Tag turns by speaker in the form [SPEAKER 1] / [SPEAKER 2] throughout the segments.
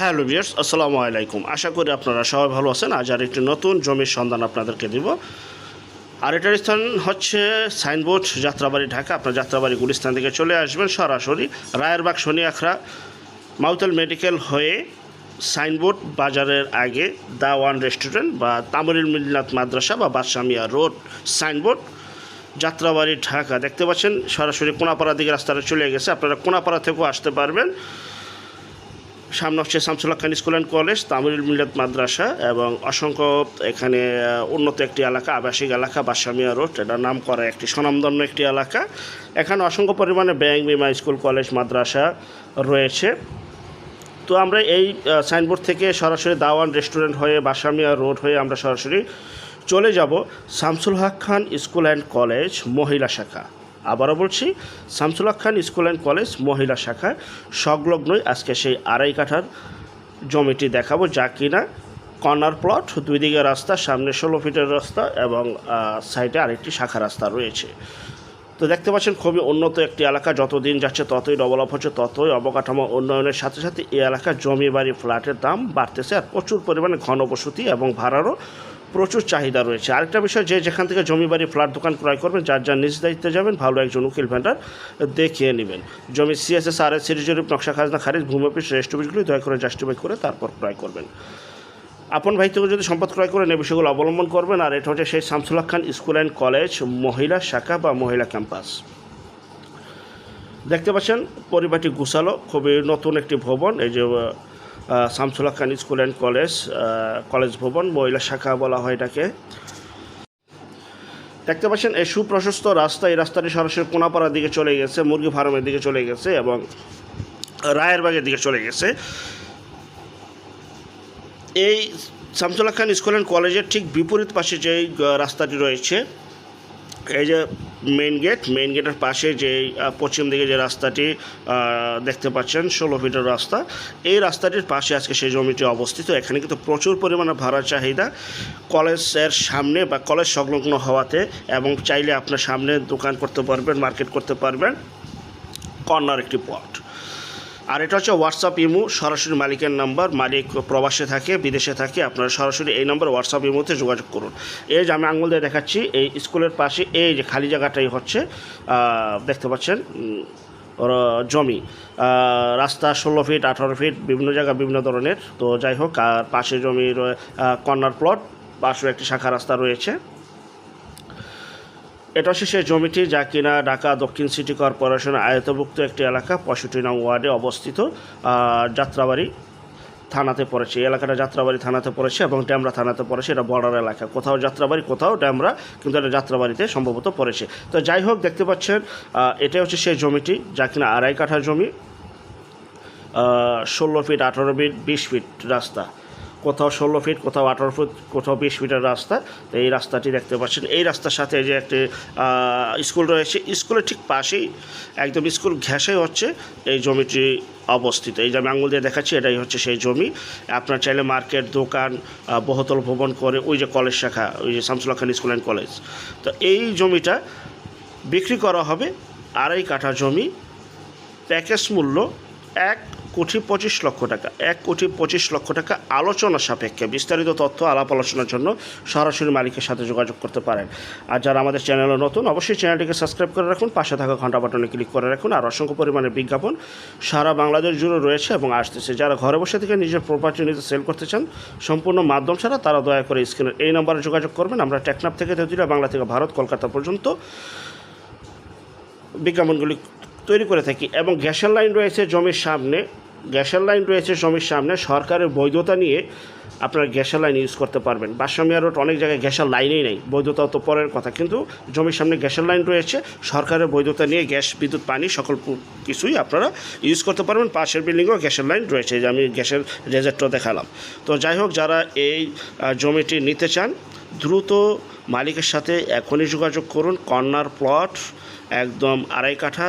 [SPEAKER 1] Hello viewers, আসসালামু আলাইকুম। আশা করি আপনারা সবাই ভালো আছেন। আজ আর একটি নতুন জমির সন্ধান আপনাদেরকে দিব। আর এটার স্থান হচ্ছে সাইনবোর্ড, যাত্রাবাড়ি, ঢাকা। আপনার যাত্রাবাড়ি গুলিস্তান থেকে চলে আসবেন সরাসরি রায়েরবাগ শনি আখড়া মাউতেল মেডিকেল হয়ে সাইনবোর্ড বাজারের আগে দা ওয়ান রেস্টুরেন্ট বা তামরিল মিল্লাত মাদ্রাসা বা বাদশামিয়া রোড সাইনবোর্ড, যাত্রাবাড়ি, ঢাকা। দেখতে পাচ্ছেন সরাসরি কোনাপাড়ার দিকে রাস্তাটা চলে গেছে। আপনারা কোনাপাড়া থেকেও আসতে পারবেন। সামনে হচ্ছে শামসুল হক খান স্কুল অ্যান্ড কলেজ, তামিল মিলাদ মাদ্রাসা এবং অসংখ্য এখানে উন্নত একটি এলাকা, আবাসিক এলাকা, বাদশামিয়া রোড। এটা নাম করা একটি স্বনামধন্য একটি এলাকা। এখানে অসংখ্য পরিমাণে ব্যাংক, বিমা, স্কুল, কলেজ, মাদ্রাসা রয়েছে। তো আমরা এই সাইনবোর্ড থেকে সরাসরি দাওয়ান রেস্টুরেন্ট হয়ে বাদশামিয়া রোড হয়ে আমরা সরাসরি চলে যাব শামসুল হক খান স্কুল অ্যান্ড কলেজ মহিলা শাখা। আবারও বলছি, শামসুল হক খান স্কুল অ্যান্ড কলেজ মহিলা শাখায় সংলগ্নই আজকে সেই আড়াই কাঠার জমিটি দেখাবো, যা কিনা কর্নার প্লট, দুই দিকে রাস্তা, সামনে 16 ফিটের রাস্তা এবং সাইডে আরেকটি শাখা রাস্তা রয়েছে। তো দেখতে পাচ্ছেন খুবই উন্নত একটি এলাকা। যত দিন যাচ্ছে ততই ডেভেলপ হচ্ছে, ততই অবকাঠামো উন্নয়নের সাথে সাথে এই এলাকার জমি বাড়ি ফ্ল্যাটের দাম বাড়তেছে আর প্রচুর পরিমাণে ঘনবসতি এবং ভাড়ারও প্রচুর চাহিদা রয়েছে। আরেকটা বিষয়, যে যেখান থেকে জমি বাড়ি ফ্ল্যাট দোকান ক্রয় করবেন, যার যার নিজ দায়িত্বে যাবেন, ভালো একজন উকিল ভেন্ডার দেখিয়ে নেবেন। জমি সিএসএস, আর এস, সিরিজ জরিপ, নকশা, খাজনা খারিজ, ভূমি অফিস, রেজিস্ট্রি অফিসগুলি দয়া করে জাস্টিফাই করে তারপর ক্রয় করবেন। আপন ভাই থেকে যদি সম্পদ ক্রয় করেন এই বিষয়গুলো অবলম্বন করবেন। আর এটা হচ্ছে সেই শামসুল হক খান স্কুল অ্যান্ড কলেজ মহিলা শাখা বা মহিলা ক্যাম্পাস। দেখতে পাচ্ছেন পরিবারটি গুছালো, খুবই নতুন একটি ভবন। এই যে শামসুল হক খান স্কুল অ্যান্ড কলেজ কলেজ ভবন, মহিলা শাখা বলা হয় এটাকে। দেখতে পাচ্ছেন এই সুপ্রশস্ত রাস্তা, এই রাস্তাটি সরাসরি কোনাপাড়ার দিকে চলে গেছে, মুরগি ফার্মের দিকে চলে গেছে এবং রায়েরবাগের দিকে চলে গেছে। এই শামসুল হক খান স্কুল অ্যান্ড কলেজের ঠিক বিপরীত পাশে যে রাস্তাটি রয়েছে, এই যে মেইন গেটের পাশে যে পশ্চিম দিকে যে রাস্তাটি দেখতে পাচ্ছেন, 16 ফিটের রাস্তা, এই রাস্তাটির পাশে আজকে সেই জমিটি অবস্থিত। এখানে কিন্তু প্রচুর পরিমাণে ভাড়ার চাহিদা কলেজের সামনে বা কলেজ সংলগ্ন হওয়াতে, এবং চাইলে আপনার সামনে দোকান করতে পারবেন, মার্কেট করতে পারবেন, কর্নার একটি প্লট। আর এটা হচ্ছে হোয়াটসঅ্যাপ ইমো, সরাসরি মালিকের নাম্বার। মালিক প্রবাসে থাকে, বিদেশে থাকে, আপনারা সরাসরি এই নম্বর হোয়াটসঅ্যাপ ইমোতে যোগাযোগ করুন। এই যে আমি আঙুল দিয়ে দেখাচ্ছি, এই স্কুলের পাশে এই যে খালি জায়গাটাই হচ্ছে দেখতে পাচ্ছেন জমি। রাস্তা 16 ফিট, 18 ফিট, বিভিন্ন জায়গা বিভিন্ন ধরনের। তো যাই হোক, আর পাশে জমির কর্নার প্লট, পাশে একটি শাখা রাস্তা রয়েছে। এটা হচ্ছে সেই জমিটি যা কিনা ঢাকা দক্ষিণ সিটি কর্পোরেশনের আয়তভুক্ত একটি এলাকা, 65 নং ওয়ার্ডে অবস্থিত। যাত্রাবাড়ি থানাতে পড়েছে এই এলাকাটা, যাত্রাবাড়ি থানাতে পড়েছে এবং ড্যামরা থানাতে পড়েছে। এটা বর্ডার এলাকা, কোথাও যাত্রাবাড়ি, কোথাও ড্যামরা, কিন্তু এটা যাত্রাবাড়িতে সম্ভবত পড়েছে। তো যাই হোক, দেখতে পাচ্ছেন এটাই হচ্ছে সেই জমিটি যা কিনা আড়াই কাঠা জমি, 16 ফিট, 18 ফিট, 20 ফিট রাস্তা, কোথাও 16 ফিট, কোথাও 18 ফিট, কোথাও 20 ফিটের রাস্তা। তো এই রাস্তাটি দেখতে পাচ্ছেন। এই রাস্তার সাথে যে একটি স্কুল রয়েছে, স্কুলের ঠিক পাশেই একদম স্কুল ঘেঁষেই হচ্ছে এই জমিটি অবস্থিত। এই যে আমি আঙুল দিয়ে দেখাচ্ছি, এটাই হচ্ছে সেই জমি। আপনার চাইলে মার্কেট, দোকান, বহুতল ভবন করে ওই যে কলেজ শাখা, ওই যে শামসুল হক খান স্কুল অ্যান্ড কলেজ। তো এই জমিটা বিক্রি করা হবে, আড়াই কাঠা জমি, প্যাকেজ মূল্য 1,25,00,000 টাকা, 1,25,00,000 টাকা আলোচনা সাপেক্ষে। বিস্তারিত তথ্য আলাপ আলোচনার জন্য সরাসরি মালিকের সাথে যোগাযোগ করতে পারেন। আর যারা আমাদের চ্যানেলে নতুন, অবশ্যই চ্যানেলটিকে সাবস্ক্রাইব করে রাখুন, পাশে থাকা ঘন্টা বাটনে ক্লিক করে রাখুন। আর অসংখ্য পরিমাণে বিজ্ঞাপন সারা বাংলাদেশ জুড়ে রয়েছে এবং আসতেছে। যারা ঘরে বসে থেকে নিজের প্রপার্টি নিজে সেল করতে চান সম্পূর্ণ মাধ্যম ছাড়া, তারা দয়া করে স্ক্রিনের এই নম্বরে যোগাযোগ করবেন। আমরা টেকনাফ থেকে তেঁতুলিয়া, বাংলা থেকে ভারত, কলকাতা পর্যন্ত বিজ্ঞাপনগুলি তৈরি করে থাকি। এবং গ্যাসের লাইন রয়েছে জমির সামনে, সরকারের বৈধতা নিয়ে আপনারা গ্যাসের লাইন ইউজ করতে পারবেন। বাদশামিয়া রোড অনেক জায়গায় গ্যাসের লাইনেই নেই, বৈধতা তো পরের কথা, কিন্তু জমির সামনে গ্যাসের লাইন রয়েছে, সরকারের বৈধতা নিয়ে গ্যাস, বিদ্যুৎ, পানি সকল কিছুই আপনারা ইউজ করতে পারবেন। পাশের বিল্ডিংয়েও গ্যাসের লাইন রয়েছে, যে আমি গ্যাসের রেজাল্টটা দেখালাম। তো যাই হোক, যারা এই জমিটি নিতে চান দ্রুত মালিকের সাথে এখনই যোগাযোগ করুন। কর্নার প্লট, একদম আড়াই কাঠা,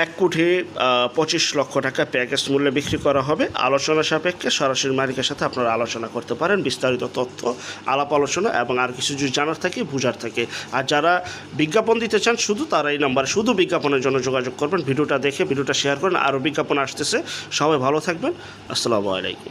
[SPEAKER 1] 1,25,00,000 টাকা প্যাকেজ মূল্যে বিক্রি করা হবে। আলোচনা সাপেক্ষে সরাসরি মালিকের সাথে আপনারা আলোচনা করতে পারেন, বিস্তারিত তথ্য আলাপ আলোচনা এবং আর কিছু যদি জানার থাকে বুঝার থাকে। আর যারা বিজ্ঞাপন দিতে চান শুধু তারা এই নাম্বারে শুধু বিজ্ঞাপনের জন্য যোগাযোগ করবেন। ভিডিওটা দেখে ভিডিওটা শেয়ার করেন, আরও বিজ্ঞাপন আসতেছে। সবাই ভালো থাকবেন। আসসালামু আলাইকুম।